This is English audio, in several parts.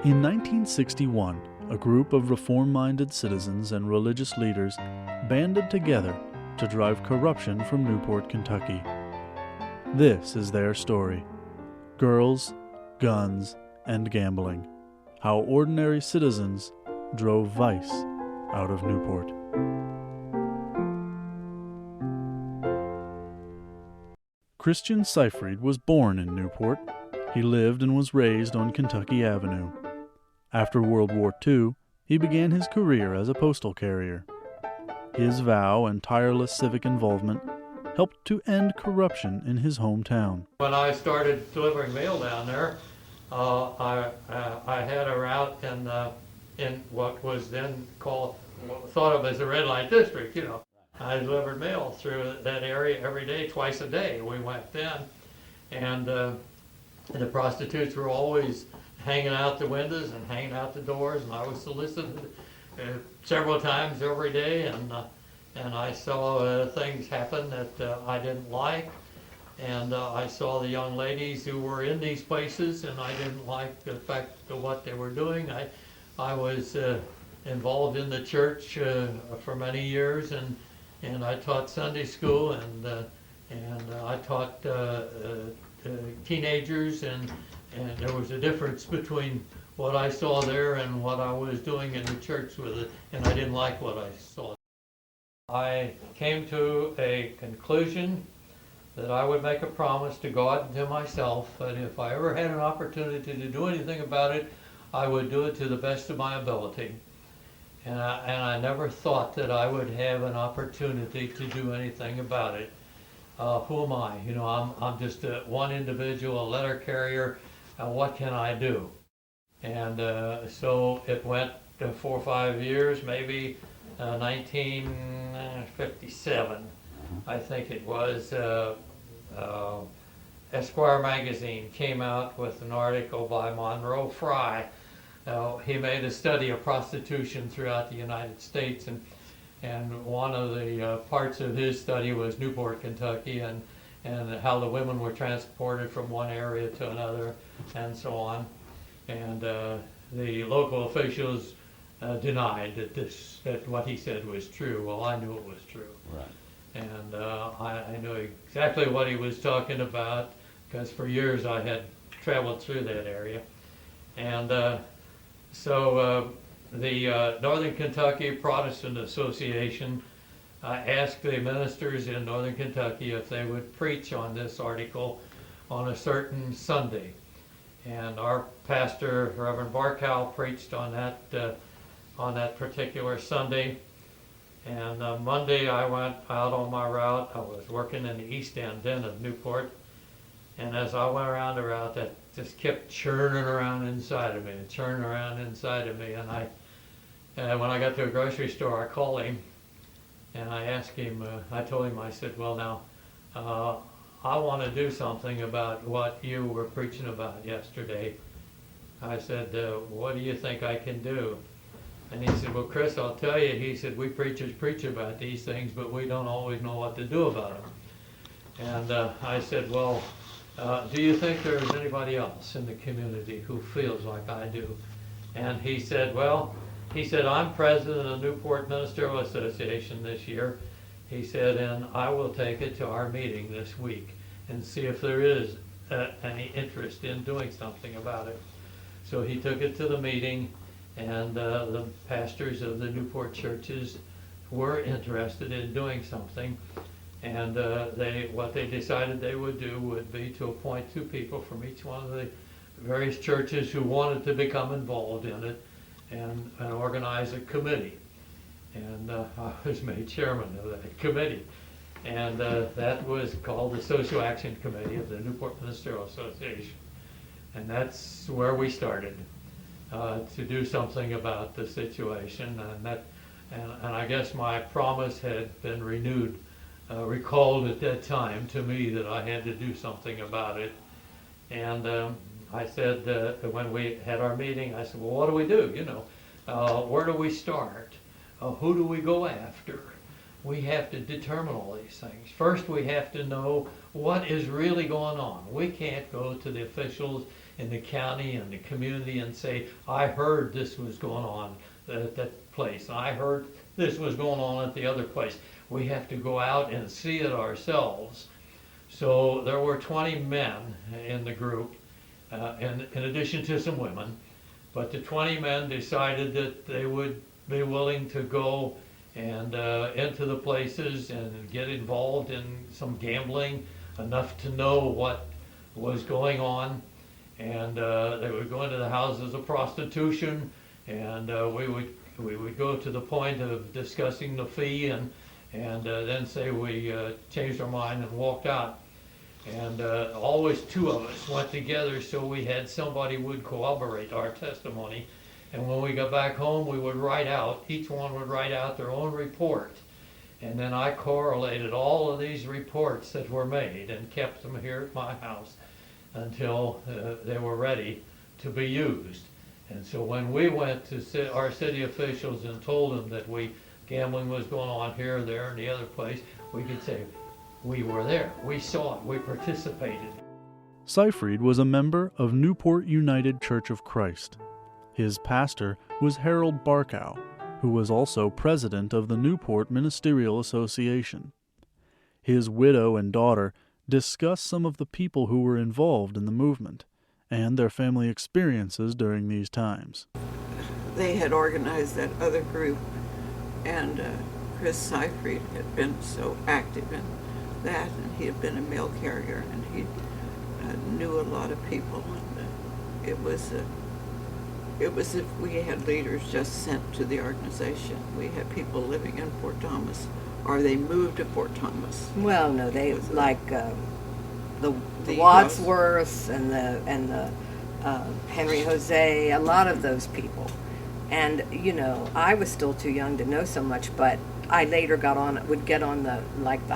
In 1961, a group of reform-minded citizens and religious leaders banded together to drive corruption from Newport, Kentucky. This is their story: girls, guns, and gambling. How ordinary citizens drove vice out of Newport. Christian Seyfried was born in Newport. He lived and was raised on Kentucky Avenue. After World War II, he began his career as a postal carrier. His vow and tireless civic involvement helped to end corruption in his hometown. When I started delivering mail down there, I had a route in what was then thought of as the red light district. I delivered mail through that area every day, twice a day. We went then, and the prostitutes were always hanging out the windows and hanging out the doors, and I was solicited several times every day, and I saw things happen that I didn't like, and I saw the young ladies who were in these places, and I didn't like the fact of what they were doing. I was involved in the church for many years, and I taught Sunday school, and I taught teenagers, and there was a difference between what I saw there and what I was doing in the church with it, and I didn't like what I saw. I came to a conclusion that I would make a promise to God and to myself that if I ever had an opportunity to do anything about it, I would do it to the best of my ability. And I never thought that I would have an opportunity to do anything about it. Who am I? I'm just one individual, a letter carrier. What can I do? And so it went 4 or 5 years, maybe 1957, I think it was. Esquire magazine came out with an article by Monroe Fry. He made a study of prostitution throughout the United States, and one of the parts of his study was Newport, Kentucky, and how the women were transported from one area to another, and so on. And the local officials denied that what he said was true. Well, I knew it was true. Right. And I knew exactly what he was talking about, because for years I had traveled through that area. And so the Northern Kentucky Protestant Association asked the ministers in Northern Kentucky if they would preach on this article on a certain Sunday. And our pastor, Reverend Barkow, preached on that particular Sunday. And Monday I went out on my route. I was working in the East End then of Newport. And as I went around the route, that just kept churning around inside of me. And when I got to a grocery store, I called him and I asked him, I told him, I said, well now, I want to do something about what you were preaching about yesterday. I said, what do you think I can do? And he said, well, Chris, I'll tell you, he said, we preachers preach about these things, but we don't always know what to do about them. And I said, well, do you think there's anybody else in the community who feels like I do? And he said, I'm president of the Newport Ministerial Association this year. He said, and I will take it to our meeting this week and see if there is any interest in doing something about it. So he took it to the meeting, and the pastors of the Newport churches were interested in doing something. And what they decided they would do would be to appoint 2 people from each one of the various churches who wanted to become involved in it, and organize a committee. And I was made chairman of that committee. And that was called the Social Action Committee of the Newport Ministerial Association. And that's where we started to do something about the situation. And I guess my promise had been recalled at that time to me that I had to do something about it. And I said, when we had our meeting, I said, well, what do we do? Where do we start? Who do we go after? We have to determine all these things. First, we have to know what is really going on. We can't go to the officials in the county and the community and say, I heard this was going on at that place. I heard this was going on at the other place. We have to go out and see it ourselves. So there were 20 men in the group, in addition to some women. But the 20 men decided that they would be willing to go and into the places and get involved in some gambling, enough to know what was going on. And they would go into the houses of prostitution, and we would go to the point of discussing the fee, and then say we changed our mind and walked out. And always two of us went together, so we had somebody would corroborate our testimony. And when we got back home, we would write out, each one would write out their own report. And then I correlated all of these reports that were made and kept them here at my house until they were ready to be used. And so when we went to our city officials and told them that gambling was going on here, there, and the other place, we could say, we were there, we saw it, we participated. Seyfried was a member of Newport United Church of Christ. His pastor was Harold Barkow, who was also president of the Newport Ministerial Association. His widow and daughter discussed some of the people who were involved in the movement and their family experiences during these times. They had organized that other group, and Chris Seyfried had been so active in that, and he had been a mail carrier, and he knew a lot of people, and it was if we had leaders just sent to the organization. We had people living in Fort Thomas, or they moved to Fort Thomas. Well, no, they like the Wadsworths and the Henry Jose, a lot of those people. And I was still too young to know so much, but I later would get on the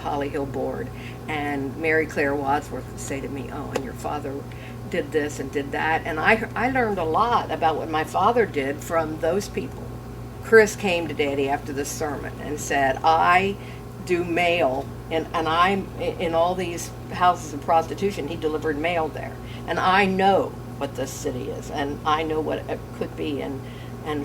Holly Hill board, and Mary Claire Wadsworth would say to me, "Oh, and your father did this and did that," and I learned a lot about what my father did from those people. Chris came to Daddy after the sermon and said, "I do mail, and I'm in all these houses of prostitution." He delivered mail there, and I know what this city is, and I know what it could be, and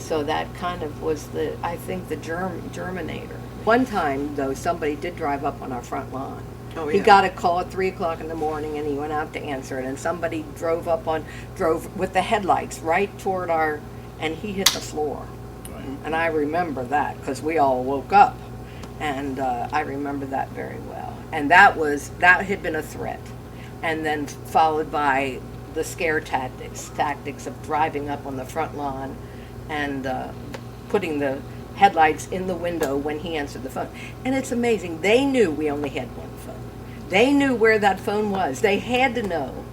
so that kind of was the germinator. One time, though, somebody did drive up on our front lawn. Oh, He yeah. got a call at 3 o'clock in the morning, and he went out to answer it, and somebody drove with the headlights right toward and he hit the floor. Right. And I remember that, because we all woke up, and I remember that very well. And that had been a threat, and then followed by the scare tactics of driving up on the front lawn and putting the headlights in the window when he answered the phone. And it's amazing, they knew we only had one phone. They knew where that phone was. They had to know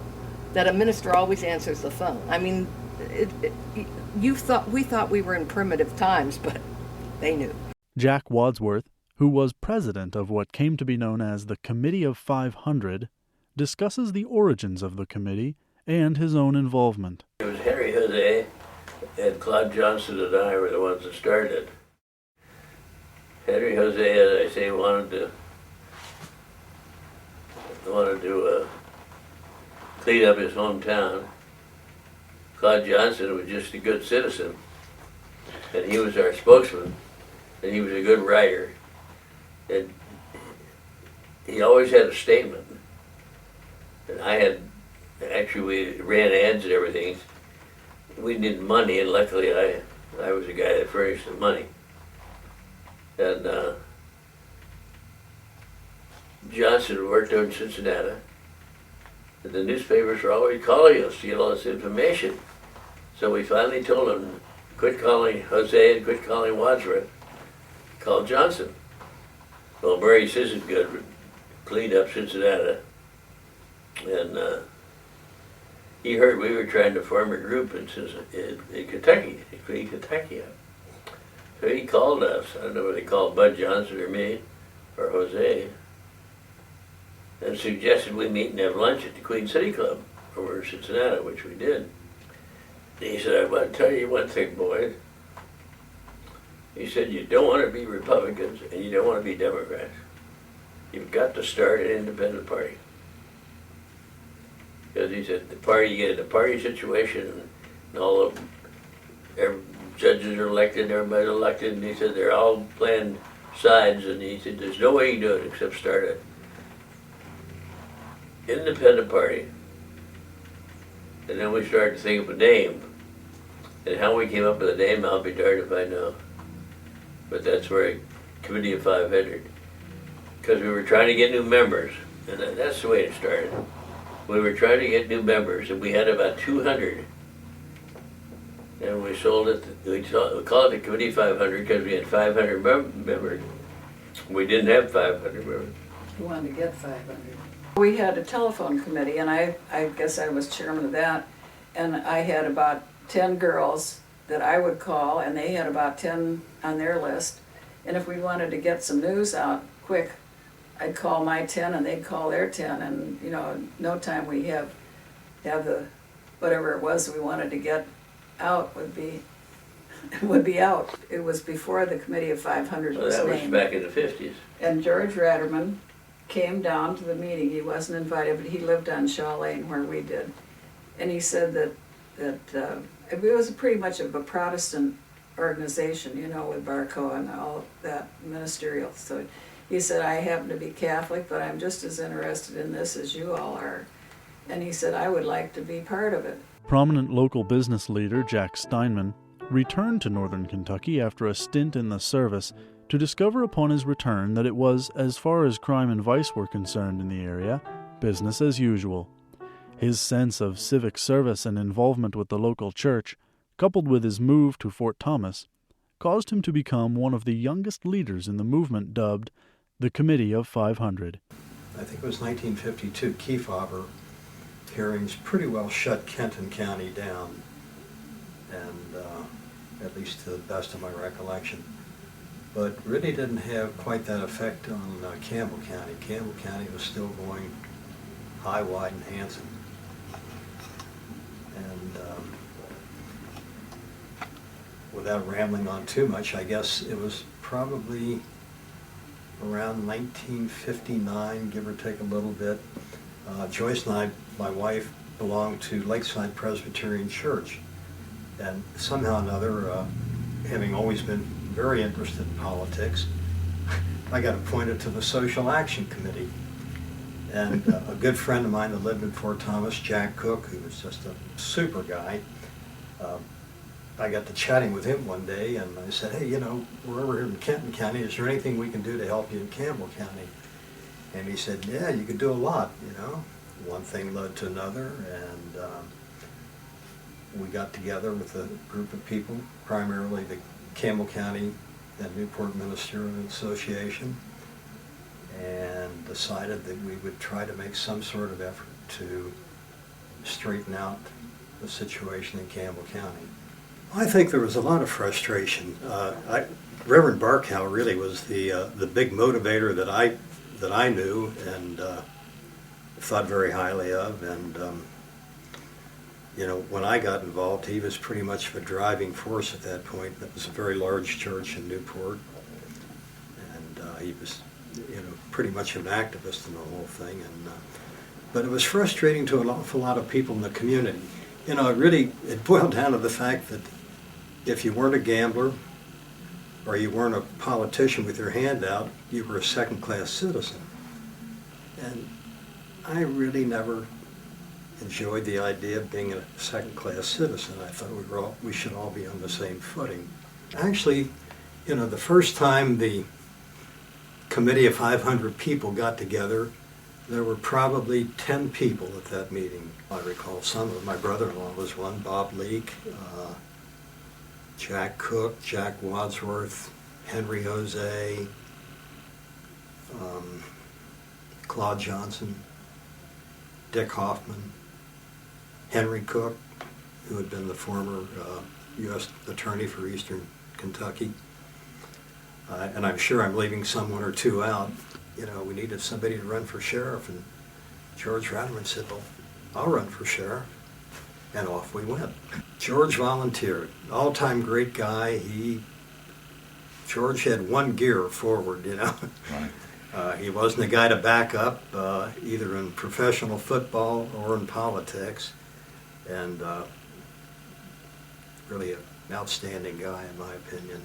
that a minister always answers the phone. I mean, we thought we were in primitive times, but they knew. Jack Wadsworth, who was president of what came to be known as the Committee of 500, discusses the origins of the committee and his own involvement. It was Henry Jose and Claude Johnson and I were the ones that started. Henry Jose, as I say, wanted to clean up his hometown. Claude Johnson was just a good citizen, and he was our spokesman, and he was a good writer, and he always had a statement. And we ran ads and everything. We needed money, and luckily I was the guy that furnished the money. And Johnson worked over in Cincinnati, and the newspapers were always calling us to get all this information. So we finally told him, quit calling Jose and quit calling Wadsworth, call Johnson. Well, Murray Sisson-Good cleaned up Cincinnati, and he heard we were trying to form a group in Kentucky, to clean Kentucky up. So he called us. I don't know whether they called Bud Johnson or me or Jose, and suggested we meet and have lunch at the Queen City Club over in Cincinnati, which we did. And he said, "I want to tell you one thing, boys." He said, "You don't want to be Republicans and you don't want to be Democrats. You've got to start an independent party." Because he said, you get in a party situation, and all of, judges are elected, everybody's elected, and he said, they're all playing sides, and he said, there's no way you can do it except start an independent party. And then we started to think of a name. And how we came up with a name, I'll be darned if I know. But that's where Committee of 500. Because we were trying to get new members, and that's the way it started. We were trying to get new members, and we had about 200. And we sold it, we called it the Committee 500 because we had 500 members. We didn't have 500 members. You wanted to get 500. We had a telephone committee, and I guess I was chairman of that, and I had about 10 girls that I would call, and they had about 10 on their list. And if we wanted to get some news out quick, I'd call my 10 and they'd call their 10, and you know, in no time we have the, whatever it was we wanted to get out would be out. It was before the Committee of 500 Well, was that was named. back in the 50s. And George Ratterman came down to the meeting. He wasn't invited, but he lived on Shaw Lane where we did. And he said that it was pretty much of a Protestant organization, you know, with Barco and all that ministerial. So he said, I happen to be Catholic, but I'm just as interested in this as you all are. And he said, I would like to be part of it. Prominent local business leader Jack Steinman returned to northern Kentucky after a stint in the service to discover upon his return that it was, as far as crime and vice were concerned in the area, business as usual. His sense of civic service and involvement with the local church, coupled with his move to Fort Thomas, caused him to become one of the youngest leaders in the movement dubbed the Committee of 500. I think it was 1952, Kefauver hearings pretty well shut Kenton County down, and at least to the best of my recollection. But really didn't have quite that effect on Campbell County. Campbell County was still going high, wide, and handsome. And without rambling on too much, I guess it was probably around 1959, give or take a little bit. Joyce and I, my wife, belonged to Lakeside Presbyterian Church. And somehow or another, having always been very interested in politics, I got appointed to the Social Action Committee. And a good friend of mine that lived in Fort Thomas, Jack Cook, who was just a super guy, I got to chatting with him one day, and I said, hey, you know, we're over here in Kenton County. Is there anything we can do to help you in Campbell County? And he said, yeah, you could do a lot, you know. One thing led to another, and we got together with a group of people, primarily the Campbell County and Newport Ministerial Association, and decided that we would try to make some sort of effort to straighten out the situation in Campbell County. I think there was a lot of frustration. Reverend Barkow really was the big motivator that I knew and thought very highly of, and you know, when I got involved, he was pretty much the driving force at that point. It was a very large church in Newport, and he was, you know, pretty much an activist in the whole thing. And but it was frustrating to an awful lot of people in the community. You know, it boiled down to the fact that if you weren't a gambler or you weren't a politician with your hand out, you were a second-class citizen. And I really never enjoyed the idea of being a second-class citizen. I thought we should all be on the same footing. Actually, you know, the first time the Committee of 500 people got together, there were probably 10 people at that meeting. I recall some of them. My brother-in-law was one, Bob Leake, Jack Cook, Jack Wadsworth, Henry Jose, Claude Johnson, Dick Hoffman, Henry Cook, who had been the former U.S. Attorney for Eastern Kentucky. And I'm sure I'm leaving someone or two out. You know, we needed somebody to run for sheriff, and George Ratterman said, well, I'll run for sheriff. And off we went. George volunteered. All-time great guy. George had one gear forward, you know. Right. He wasn't a guy to back up, either in professional football or in politics, and really an outstanding guy in my opinion.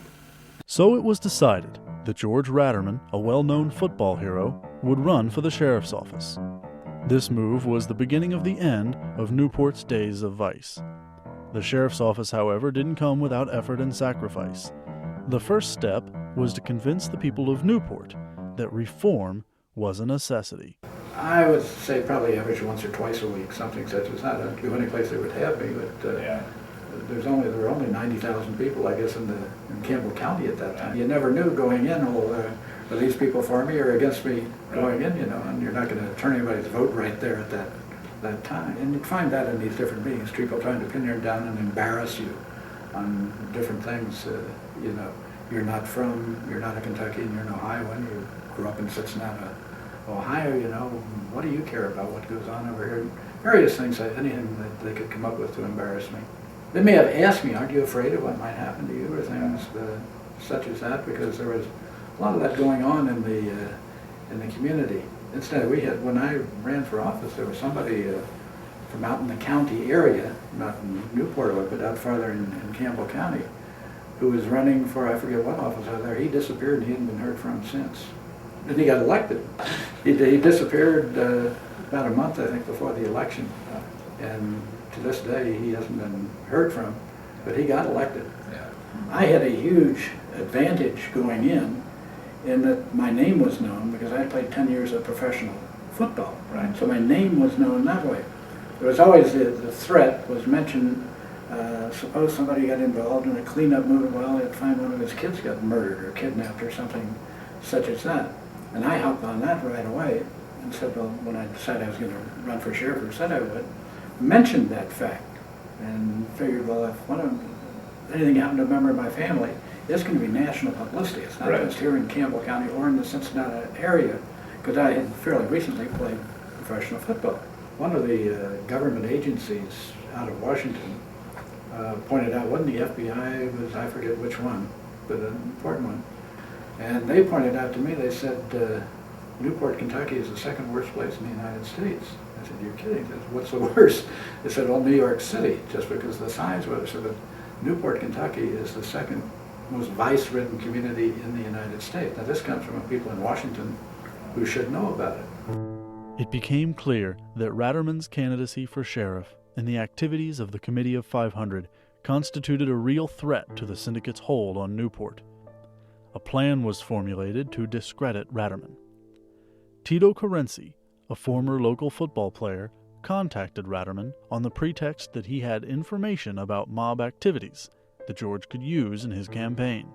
So it was decided that George Ratterman, a well-known football hero, would run for the sheriff's office. This move was the beginning of the end of Newport's days of vice. The sheriff's office, however, didn't come without effort and sacrifice. The first step was to convince the people of Newport that reform was a necessity. I would say probably average once or twice a week, something such as that. I'd go any place they would have me, but there were only 90,000 people, I guess, in Campbell County at that time. You never knew going in, are these people for me or against me going in, and you're not going to turn anybody's vote right there at that time. And you'd find that in these different meetings, people trying to pin you down and embarrass you on different things. You're not a Kentuckian, you're an Ohioan, you grew up in Cincinnati, Ohio, what do you care about what goes on over here? Various things, anything that they could come up with to embarrass me. They may have asked me, aren't you afraid of what might happen to you, or things such as that, because there was a lot of that going on in the community. Instead, when I ran for office, there was somebody from out in the county area, not in Newport, but out farther in Campbell County, who was running for, I forget what office out there. He disappeared and he hadn't been heard from since. And he got elected. He disappeared about a month, I think, before the election. And to this day, he hasn't been heard from, but he got elected. Yeah. I had a huge advantage going in that my name was known because I played 10 years of professional football. Right. So my name was known that way. There was always the threat was mentioned. Suppose somebody got involved in a cleanup movement, well, they'd find one of his kids got murdered or kidnapped or something such as that. And I hopped on that right away and said, well, when I decided I was going to run for sheriff, or said I would, mentioned that fact and figured, well, if anything happened to a member of my family, it's going to be national publicity. It's not just here in Campbell County or in the Cincinnati area, because I had fairly recently played professional football. One of the government agencies out of Washington pointed out, wasn't the FBI, it was, I forget which one, but an important one. And they pointed out to me, they said, Newport, Kentucky is the second worst place in the United States. I said, you're kidding. They said, what's the worst? They said, well, New York City, just because of the size of it. So that Newport, Kentucky is the second most vice-ridden community in the United States. Now this comes from people in Washington who should know about it. It became clear that Ratterman's candidacy for sheriff and the activities of the Committee of 500 constituted a real threat to the syndicate's hold on Newport. A plan was formulated to discredit Ratterman. Tito Carenzi, a former local football player, contacted Ratterman on the pretext that he had information about mob activities that George could use in his campaign.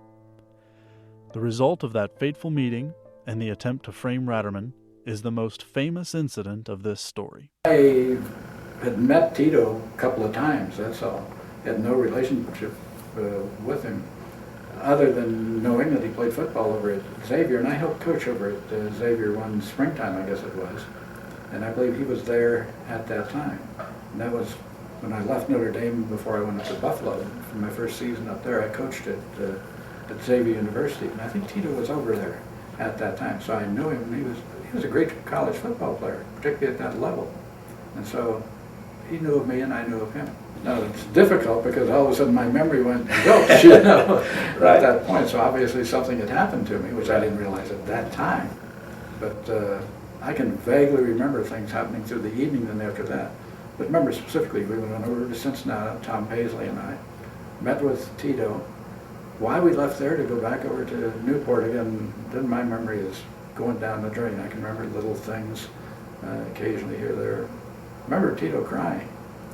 The result of that fateful meeting and the attempt to frame Ratterman is the most famous incident of this story. I had met Tito a couple of times, that's all. Had no relationship with him, other than knowing that he played football over at Xavier, and I helped coach over at Xavier one springtime, I guess it was. And I believe he was there at that time. And that was when I left Notre Dame before I went up to Buffalo. For my first season up there, I coached at Xavier University, and I think Tito was over there at that time. So I knew him, and he was a great college football player, particularly at that level. And so he knew of me, and I knew of him. Now, it's difficult because all of a sudden my memory went zilch, at that point. So obviously something had happened to me, which I didn't realize at that time. But I can vaguely remember things happening through the evening and after that. But remember specifically, we went over to Cincinnati, Tom Paisley and I, met with Tito. Why we left there to go back over to Newport again, then my memory is going down the drain. I can remember little things occasionally here or there. Remember Tito crying.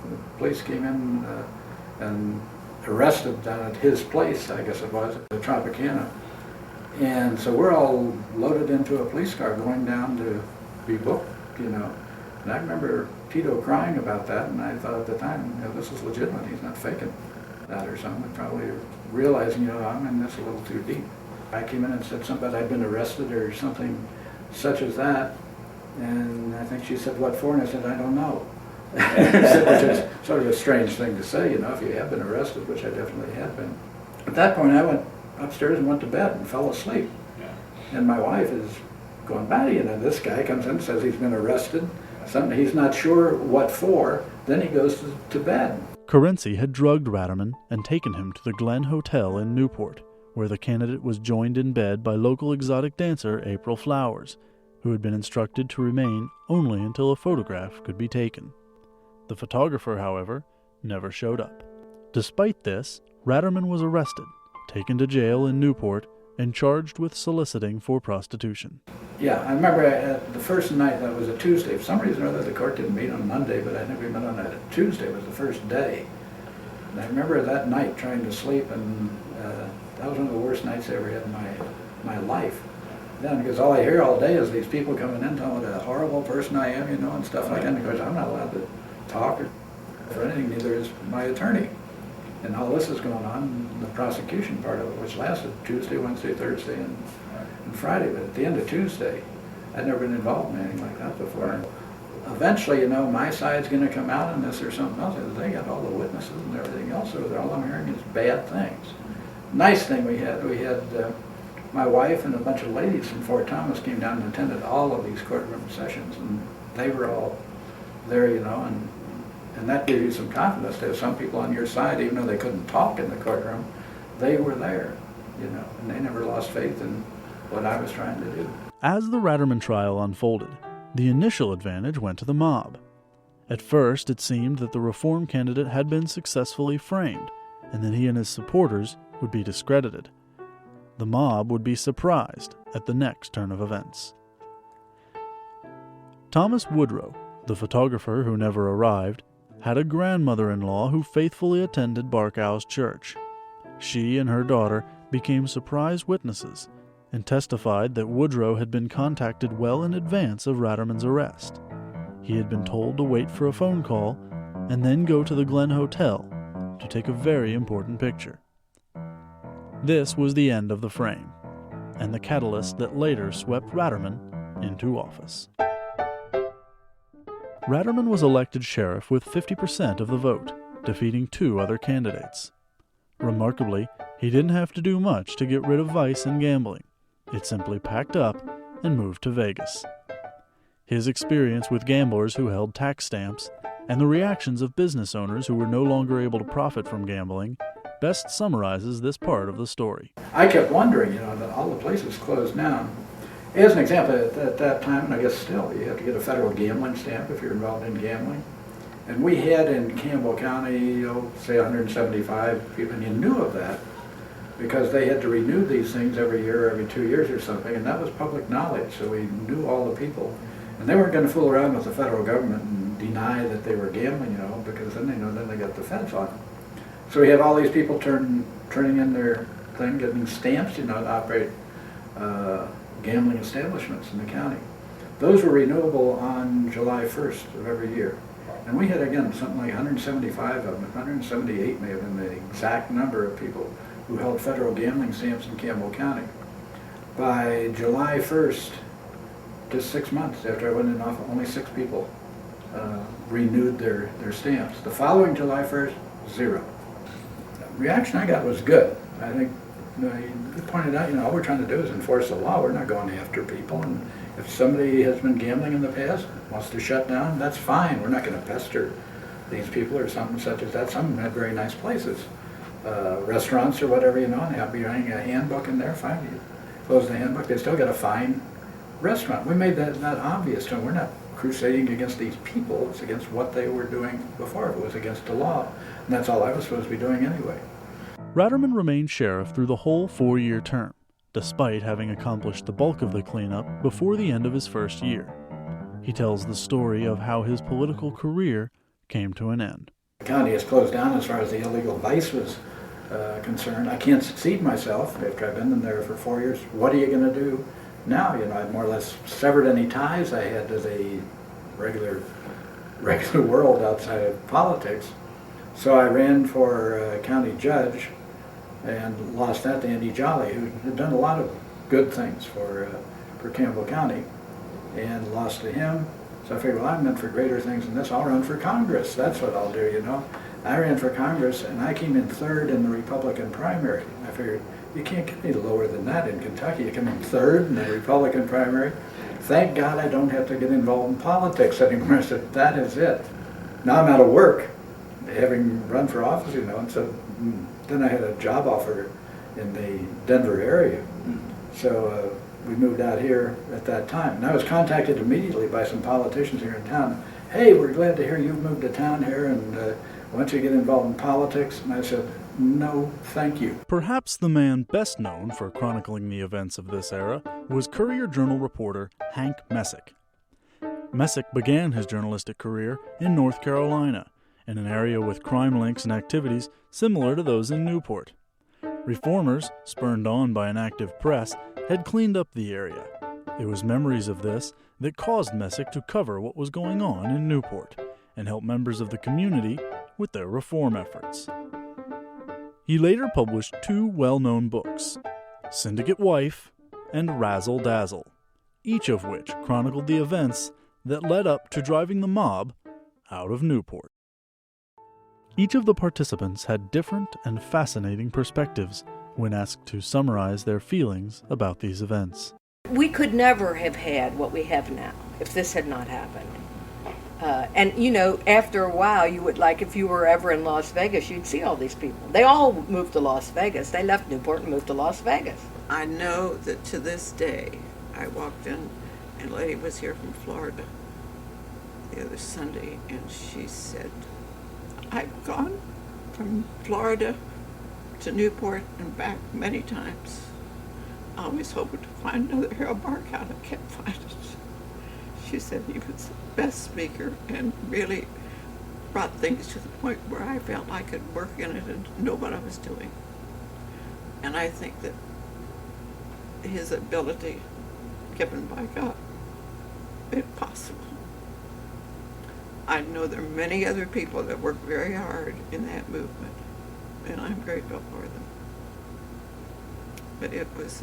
The police came in and arrested down at his place, I guess it was, at the Tropicana. And so we're all loaded into a police car going down to be booked, And I remember Tito crying about that, and I thought at the time, this is legitimate. He's not faking that or something. Probably realizing, I'm in this a little too deep. I came in and said something about I'd been arrested or something such as that. And I think she said, what for? And I said, I don't know. Which is sort of a strange thing to say, if you have been arrested, which I definitely had been. At that point, I went upstairs and went to bed and fell asleep. Yeah. And my wife is going by, this guy comes in and says he's been arrested, something he's not sure what for, then he goes to bed. Carency had drugged Ratterman and taken him to the Glen Hotel in Newport, where the candidate was joined in bed by local exotic dancer April Flowers, who had been instructed to remain only until a photograph could be taken. The photographer, however, never showed up. Despite this, Ratterman was arrested, taken to jail in Newport, and charged with soliciting for prostitution. Yeah, I remember the first night, that was a Tuesday. For some reason or other, the court didn't meet on Monday, but I think we met on a Tuesday, was the first day. And I remember that night trying to sleep, and that was one of the worst nights I ever had in my life. Then, because all I hear all day is these people coming in telling what a horrible person I am, and stuff like that. And of course, I'm not allowed to talk or anything, neither is my attorney. And all this is going on, the prosecution part of it, which lasted Tuesday, Wednesday, Thursday, and Friday. But at the end of Tuesday, I'd never been involved in anything like that before. Eventually, my side's going to come out on this or something else. They got all the witnesses and everything else over there. All I'm hearing is bad things. Nice thing we had my wife and a bunch of ladies from Fort Thomas came down and attended all of these courtroom sessions, and they were all there, and that gave you some confidence. There were some people on your side, even though they couldn't talk in the courtroom, they were there, and they never lost faith in what I was trying to do. As the Ratterman trial unfolded, the initial advantage went to the mob. At first, it seemed that the reform candidate had been successfully framed, and that he and his supporters would be discredited. The mob would be surprised at the next turn of events. Thomas Woodrow, the photographer who never arrived, had a grandmother-in-law who faithfully attended Barkow's church. She and her daughter became surprise witnesses and testified that Woodrow had been contacted well in advance of Ratterman's arrest. He had been told to wait for a phone call and then go to the Glen Hotel to take a very important picture. This was the end of the frame, and the catalyst that later swept Ratterman into office. Ratterman was elected sheriff with 50% of the vote, defeating 2 other candidates. Remarkably, he didn't have to do much to get rid of vice and gambling. It simply packed up and moved to Vegas. His experience with gamblers who held tax stamps and the reactions of business owners who were no longer able to profit from gambling best summarizes this part of the story. I kept wondering, that all the places closed down. As an example, at that time, and I guess still, you have to get a federal gambling stamp if you're involved in gambling. And we had in Campbell County, say 175 people, and you knew of that because they had to renew these things every year, every 2 years or something, and that was public knowledge, so we knew all the people. And they weren't going to fool around with the federal government and deny that they were gambling, because then they got the feds on them. So we have all these people turning in their thing, getting stamps, to operate gambling establishments in the county. Those were renewable on July 1st of every year. And we had, again, something like 175 of them, 178 may have been the exact number of people who held federal gambling stamps in Campbell County. By July 1st, just 6 months after I went in office, only 6 people renewed their stamps. The following July 1st, 0. The reaction I got was good. I think you pointed out, all we're trying to do is enforce the law. We're not going after people. And if somebody has been gambling in the past, wants to shut down, that's fine. We're not going to pester these people or something such as that. Some of them have very nice places. Restaurants or whatever, and have you hang a handbook in there, fine. You close the handbook, they still got a fine restaurant. We made that obvious to them. We're not crusading against these people. It's against what they were doing before. It was against the law. And that's all I was supposed to be doing anyway. Ratterman remained sheriff through the whole 4-year term, despite having accomplished the bulk of the cleanup before the end of his first year. He tells the story of how his political career came to an end. The county has closed down as far as the illegal vice was concerned. I can't succeed myself after I've been in there for 4 years. What are you going to do now? I've more or less severed any ties I had to the regular world outside of politics. So I ran for county judge and lost that to Andy Jolly, who had done a lot of good things for Campbell County, and lost to him. So I figured, well, I'm meant for greater things than this. I'll run for Congress. That's what I'll do, I ran for Congress and I came in third in the Republican primary. I figured, you can't get any lower than that in Kentucky. You come in third in the Republican primary. Thank God I don't have to get involved in politics anymore. I said, that is it. Now I'm out of work, having run for office, you know, and so then I had a job offer in the Denver area. So we moved out here at that time. And I was contacted immediately by some politicians here in town. Hey, we're glad to hear you've moved to town here, and why don't you get involved in politics? And I said, no, thank you. Perhaps the man best known for chronicling the events of this era was Courier-Journal reporter Hank Messick. Messick began his journalistic career in North Carolina, in an area with crime links and activities similar to those in Newport. Reformers, spurned on by an active press, had cleaned up the area. It was memories of this that caused Messick to cover what was going on in Newport and help members of the community with their reform efforts. He later published two well-known books, Syndicate Wife and Razzle Dazzle, each of which chronicled the events that led up to driving the mob out of Newport. Each of the participants had different and fascinating perspectives when asked to summarize their feelings about these events. We could never have had what we have now if this had not happened. And, you know, after a while, you would, like, if you were ever in Las Vegas, you'd see all these people. They all moved to Las Vegas. They left Newport and moved to Las Vegas. I know that to this day, I walked in and a lady was here from Florida the other Sunday, and she said, I've gone from Florida to Newport and back many times. I always hoping to find another Harold Barkow. I can't find it. She said he was the best speaker and really brought things to the point where I felt I could work in it and know what I was doing. And I think that his ability, given by God, made it possible. I know there are many other people that work very hard in that movement, and I'm grateful for them. But it was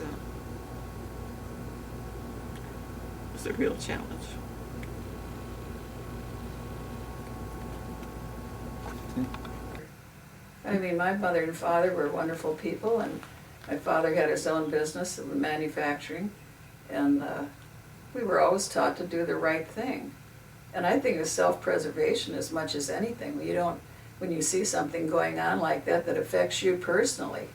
a real challenge. I mean, my mother and father were wonderful people, and my father had his own business of manufacturing, and we were always taught to do the right thing. And I think it's self-preservation as much as anything. When you see something going on like that that affects you personally,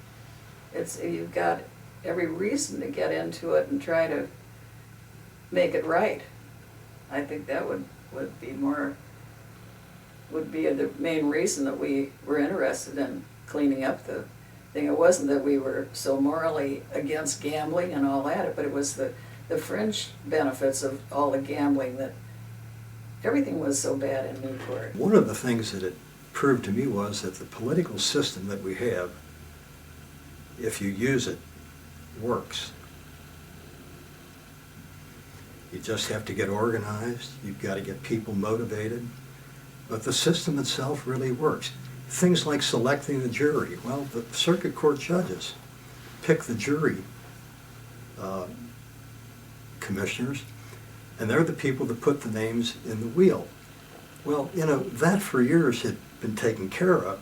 you've got every reason to get into it and try to make it right. I think that would be the main reason that we were interested in cleaning up the thing. It wasn't that we were so morally against gambling and all that, but it was the fringe benefits of all the gambling, that everything was so bad in Newport. One of the things that it proved to me was that the political system that we have, if you use it, works. You just have to get organized, you've got to get people motivated, but the system itself really works. Things like selecting the jury. Well, the circuit court judges pick the jury commissioners, and they're the people that put the names in the wheel. Well, you know, that for years had been taken care of.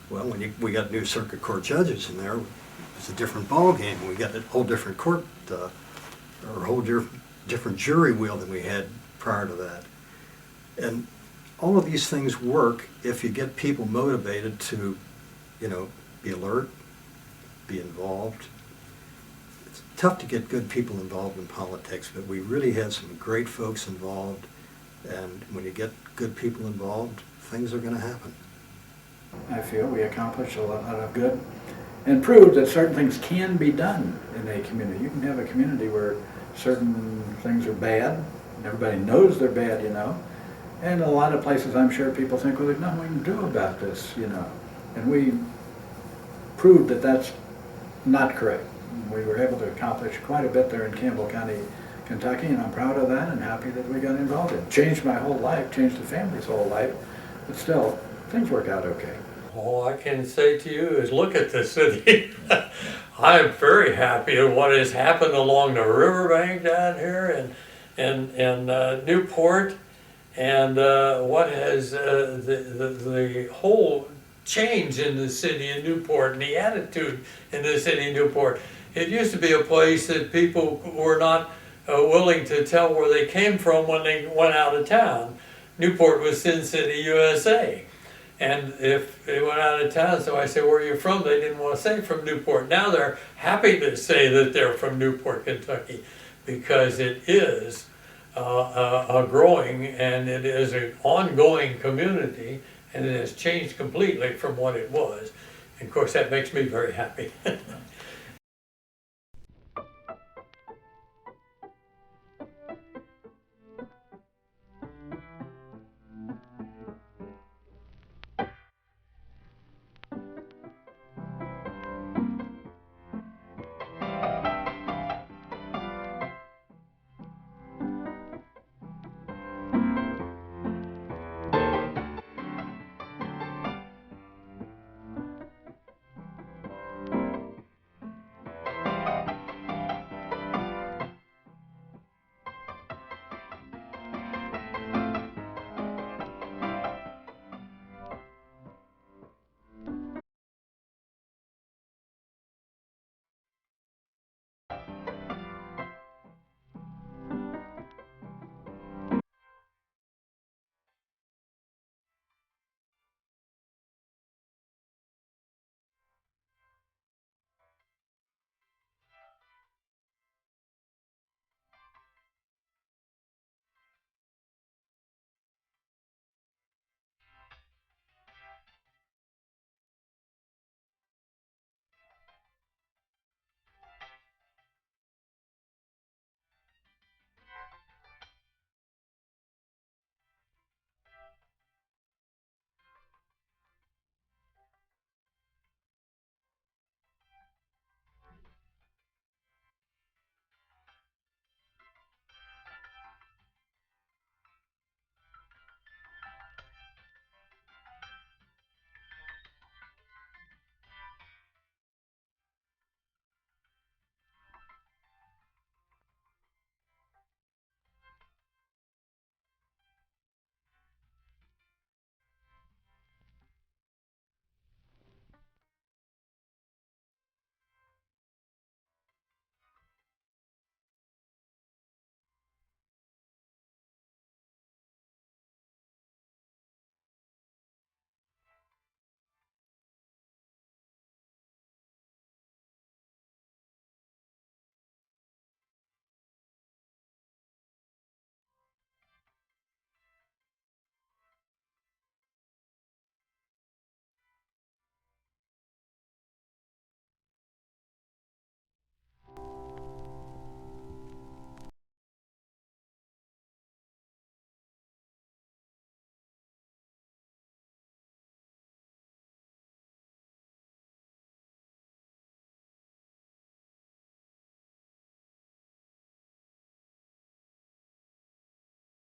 Well, when we got new circuit court judges in there, it's a different ballgame. We got a whole different court, or a whole different jury wheel than we had prior to that. And all of these things work if you get people motivated to, you know, be alert, be involved. It's tough to get good people involved in politics, but we really had some great folks involved, and when you get good people involved, things are going to happen. I feel we accomplished a lot of good and proved that certain things can be done in a community. You can have a community where certain things are bad, and everybody knows they're bad, you know, and a lot of places I'm sure people think, well, there's nothing we can do about this, you know, and we proved that that's not correct. We were able to accomplish quite a bit there in Campbell County, Kentucky, and I'm proud of that and happy that we got involved in it. Changed my whole life, changed the family's whole life, but still, things work out okay. All I can say to you is look at the city. I'm very happy at what has happened along the riverbank down here and Newport, And what has the whole change in the city of Newport and the attitude in the city of Newport. It used to be a place that people were not willing to tell where they came from when they went out of town. Newport was Sin City, USA. And if they went out of town, so I said, where are you from? They didn't want to say from Newport. Now they're happy to say that they're from Newport, Kentucky, because it is a growing and it is an ongoing community, and it has changed completely from what it was. And of course, that makes me very happy.